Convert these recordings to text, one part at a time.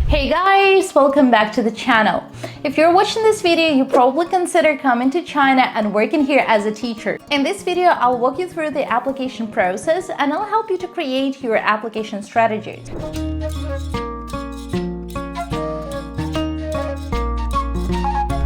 Hey guys, welcome back to the channel. If you're watching this video, you probably consider coming to China and working here as a teacher. In this video, I'll walk you through the application process and I'll help you to create your application strategy.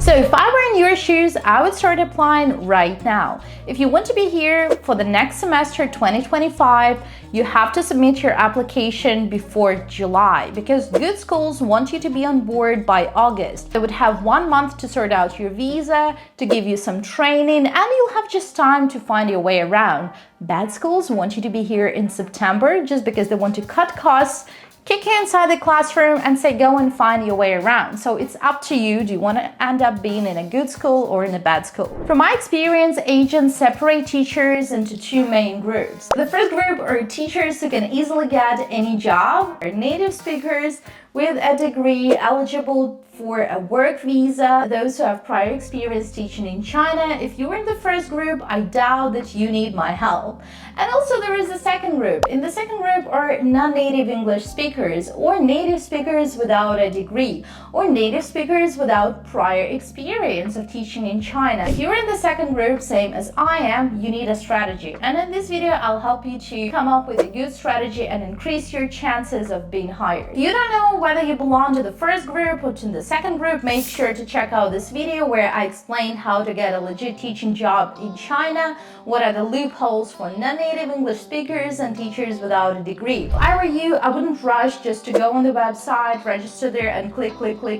So if I were in your shoes, I would start applying right now. If you want to be here for the next semester 2025, you have to submit your application before July because good schools want you to be on board by August. They would have 1 month to sort out your visa, to give you some training, and you'll have just time to find your way around. Bad schools want you to be here in September just because they want to cut costs, kick you inside the classroom and say go and find your way around. So it's up to you. Do you want to end up being in a good school or in a bad school? From my experience, agents separate teachers into two main groups. The first group are teachers who can easily get any job, are native speakers with a degree eligible for a work visa, those who have prior experience teaching in China. If you're in the first group, I doubt that you need my help. And also there is a second group. In the second group are non-native English speakers or native speakers without a degree or native speakers without prior experience of teaching in China. If you're in the second group, same as I am, you need a strategy. And in this video, I'll help you to come up with a good strategy and increase your chances of being hired. If you don't know whether you belong to the first group or to the second group, make sure to check out this video where I explain how to get a legit teaching job in China, what are the loopholes for non-native English speakers and teachers without a degree. If I were you, I wouldn't rush just to go on the website, register there and click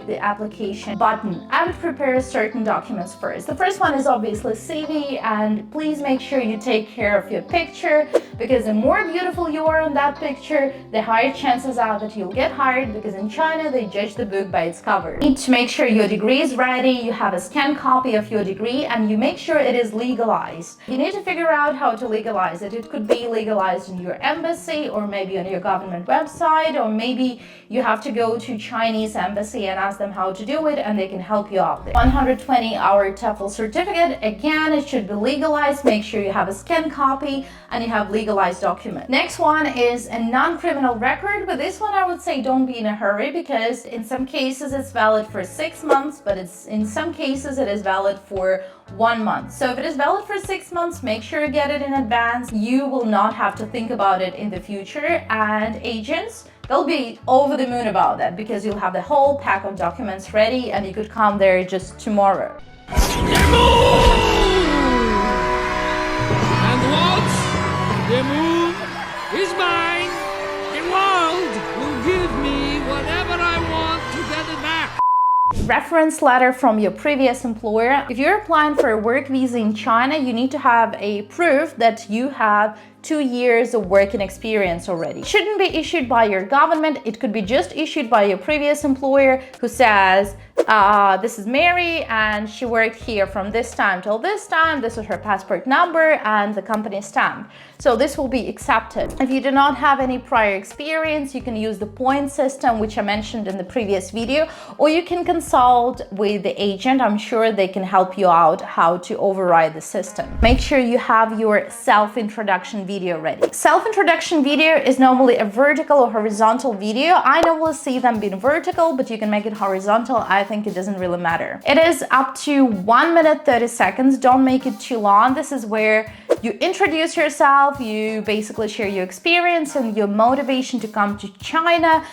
the application button. I would prepare certain documents first. The first one is obviously CV, and please make sure you take care of your picture because the more beautiful you are on that picture, the higher chances are that you'll get hired because in China they judge the book by its cover. You need to make sure your degree is ready, you have a scanned copy of your degree, and you make sure it is legalized. You need to figure out how to legalize it. It could be legalized in your embassy or maybe on your government website, or maybe you have to go to Chinese embassy and ask them how to do it and they can help you out there. 120-hour TEFL certificate, again, it should be legalized. Make sure you have a scanned copy and you have legalized document. Next one is a non-criminal record. With this one, I would say don't be in a hurry because in some cases it's valid for 6 months, but in some cases it is valid for 1 month. So if it is valid for 6 months, make sure you get it in advance. You will not have to think about it in the future, and agents, they'll be over the moon about that because you'll have the whole pack of documents ready and you could come there just tomorrow. And what? The moon is mine. The world will give me whatever I want to get it back. Reference letter from your previous employer. If you're applying for a work visa in China, you need to have a proof that you have 2 years of working experience already. It shouldn't be issued by your government. It could be just issued by your previous employer who says, this is Mary and she worked here from this time till this time. This is her passport number and the company stamp. So this will be accepted. If you do not have any prior experience, you can use the point system, which I mentioned in the previous video, or you can consult with the agent. I'm sure they can help you out how to override the system. Make sure you have your self-introduction video ready. Self-introduction video is normally a vertical or horizontal video. I normally see them being vertical, but you can make it horizontal. I think it doesn't really matter. It is up to 1 minute 30 seconds. Don't make it too long. This is where you introduce yourself, you basically share your experience and your motivation to come to China.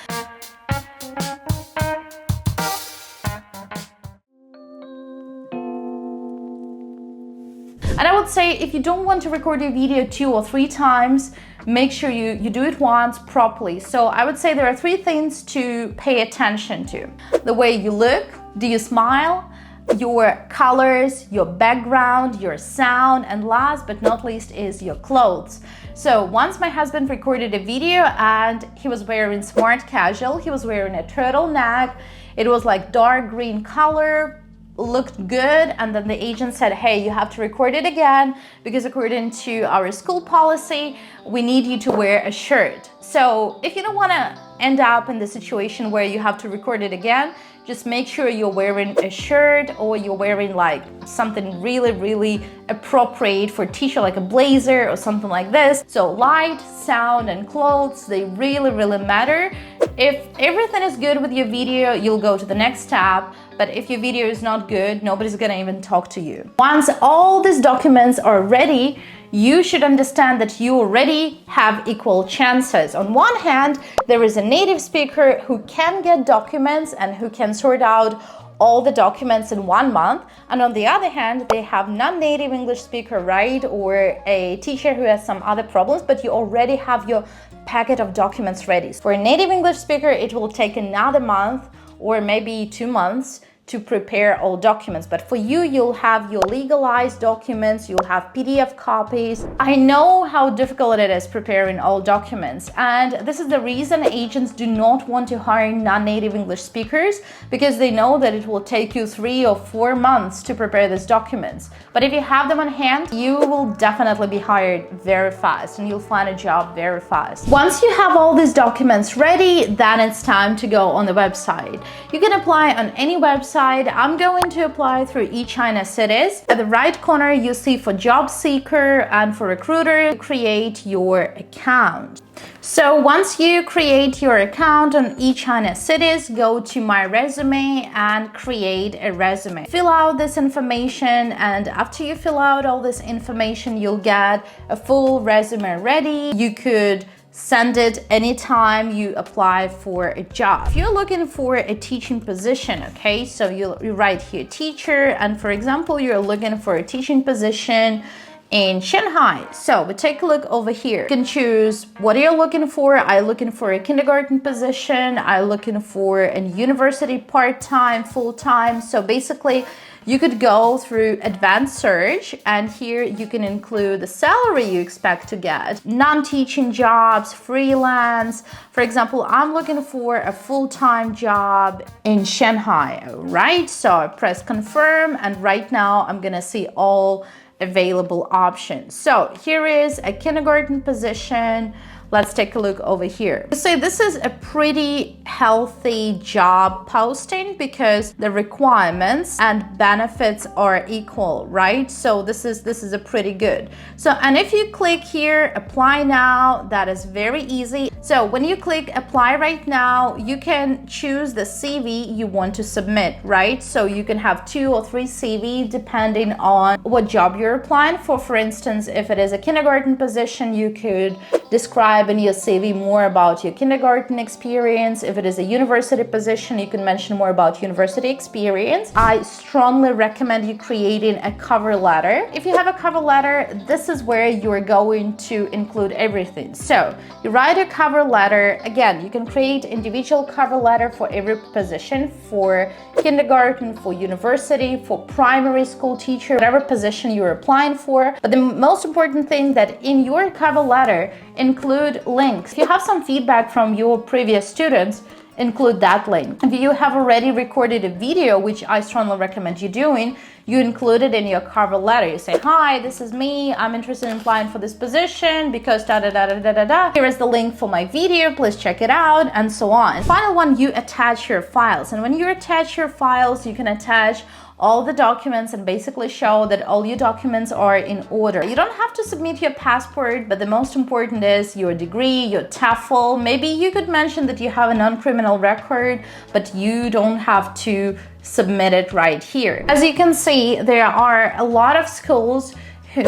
And I would say if you don't want to record your video 2 or 3 times, make sure you do it once properly. So I would say there are 3 things to pay attention to. The way you look, do you smile? Your colors, your background, your sound, and last but not least is your clothes. So once my husband recorded a video and he was wearing smart casual, he was wearing a turtleneck, it was like dark green color, looked good, and then the agent said, hey, you have to record it again because according to our school policy, we need you to wear a shirt. So if you don't want to end up in the situation where you have to record it again, just make sure you're wearing a shirt or you're wearing like something really appropriate for teacher, like a blazer or something like this. So light, sound, and clothes, they really matter. If everything is good with your video, you'll go to the next tab. But if your video is not good, nobody's gonna even talk to you. Once all these documents are ready, you should understand that you already have equal chances. On one hand, there is a native speaker who can get documents and who can sort out all the documents in 1 month, and on the other hand, they have non-native English speaker, right, or a teacher who has some other problems, but you already have your packet of documents ready. For a native English speaker, it will take another month or maybe 2 months to prepare all documents, but for you, you'll have your legalized documents, you'll have PDF copies. I know how difficult it is preparing all documents, and this is the reason agents do not want to hire non-native English speakers, because they know that it will take you 3 or 4 months to prepare these documents. But if you have them on hand, you will definitely be hired very fast and you'll find a job very fast. Once you have all these documents ready, then it's time to go on the website. You can apply on any website. I'm going to apply through eChinaCities. At the right corner, you see for job seeker and for recruiter, create your account. So once you create your account on eChinaCities, go to My Resume and create a resume. Fill out this information, and after you fill out all this information, you'll get a full resume ready. You could send it anytime you apply for a job. If you're looking for a teaching position, okay, so you write here teacher, and for example, you're looking for a teaching position in Shanghai. So we take a look over here. You can choose what you're looking for. I'm looking for a kindergarten position. I'm looking for a university part-time, full-time. So basically, you could go through advanced search, and here you can include the salary you expect to get, non-teaching jobs, freelance. For example, I'm looking for a full-time job in Shanghai, right? So I press confirm, and right now I'm gonna see all available options. So here is a kindergarten position. Let's take a look over here. So this is a pretty healthy job posting because the requirements and benefits are equal, right? So this is a pretty good. So, and if you click here, apply now, that is very easy. So when you click apply right now, you can choose the CV you want to submit, right? So you can have 2 or 3 CV depending on what job you're applying for. For instance, if it is a kindergarten position, you could describe in your CV more about your kindergarten experience. If it is a university position, you can mention more about university experience. I strongly recommend you creating a cover letter. If you have a cover letter, this is where you're going to include everything. So you write a cover letter. Again, you can create individual cover letter for every position, for kindergarten, for university, for primary school teacher, whatever position you're applying for. But the most important thing that in your cover letter, include links. If you have some feedback from your previous students, include that link. If you have already recorded a video, which I strongly recommend you doing, you include it in your cover letter. You say, hi, this is me. I'm interested in applying for this position because da da da da da da da. Here is the link for my video. Please check it out, and so on. Final one, you attach your files. And when you attach your files, you can attach all the documents and basically show that all your documents are in order. You don't have to submit your passport, but the most important is your degree, your TEFL. Maybe you could mention that you have a non-criminal record, but you don't have to submit it right here. As you can see, there are a lot of schools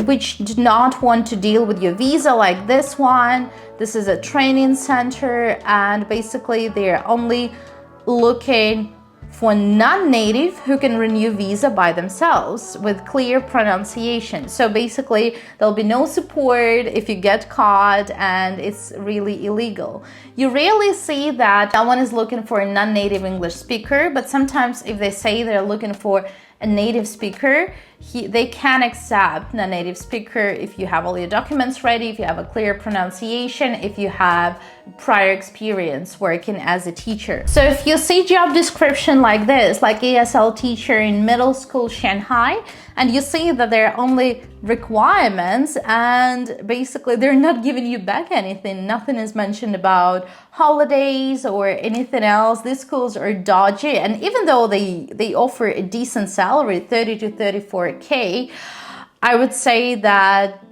which do not want to deal with your visa, like this one. This is a training center, and basically they're only looking for non-native who can renew visa by themselves with clear pronunciation. So basically, there'll be no support if you get caught and it's really illegal. You rarely see that someone is looking for a non-native English speaker, but sometimes if they say they're looking for a native speaker, they can accept a native speaker if you have all your documents ready, if you have a clear pronunciation, if you have prior experience working as a teacher. So if you see job description like this, like ESL teacher in middle school Shanghai, and you see that there are only requirements and basically they're not giving you back anything, nothing is mentioned about holidays or anything else. These schools are dodgy, and even though they offer a decent salary, 30 to 34K, I would say that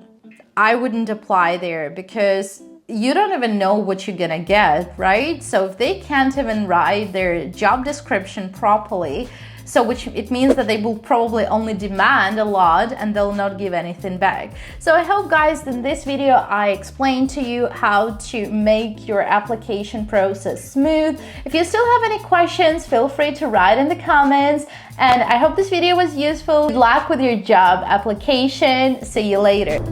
I wouldn't apply there because you don't even know what you're gonna get, right? So if they can't even write their job description properly, so which it means that they will probably only demand a lot and they'll not give anything back. So I hope, guys, in this video I explained to you how to make your application process smooth. If you still have any questions, feel free to write in the comments. And I hope this video was useful. Good luck with your job application. See you later.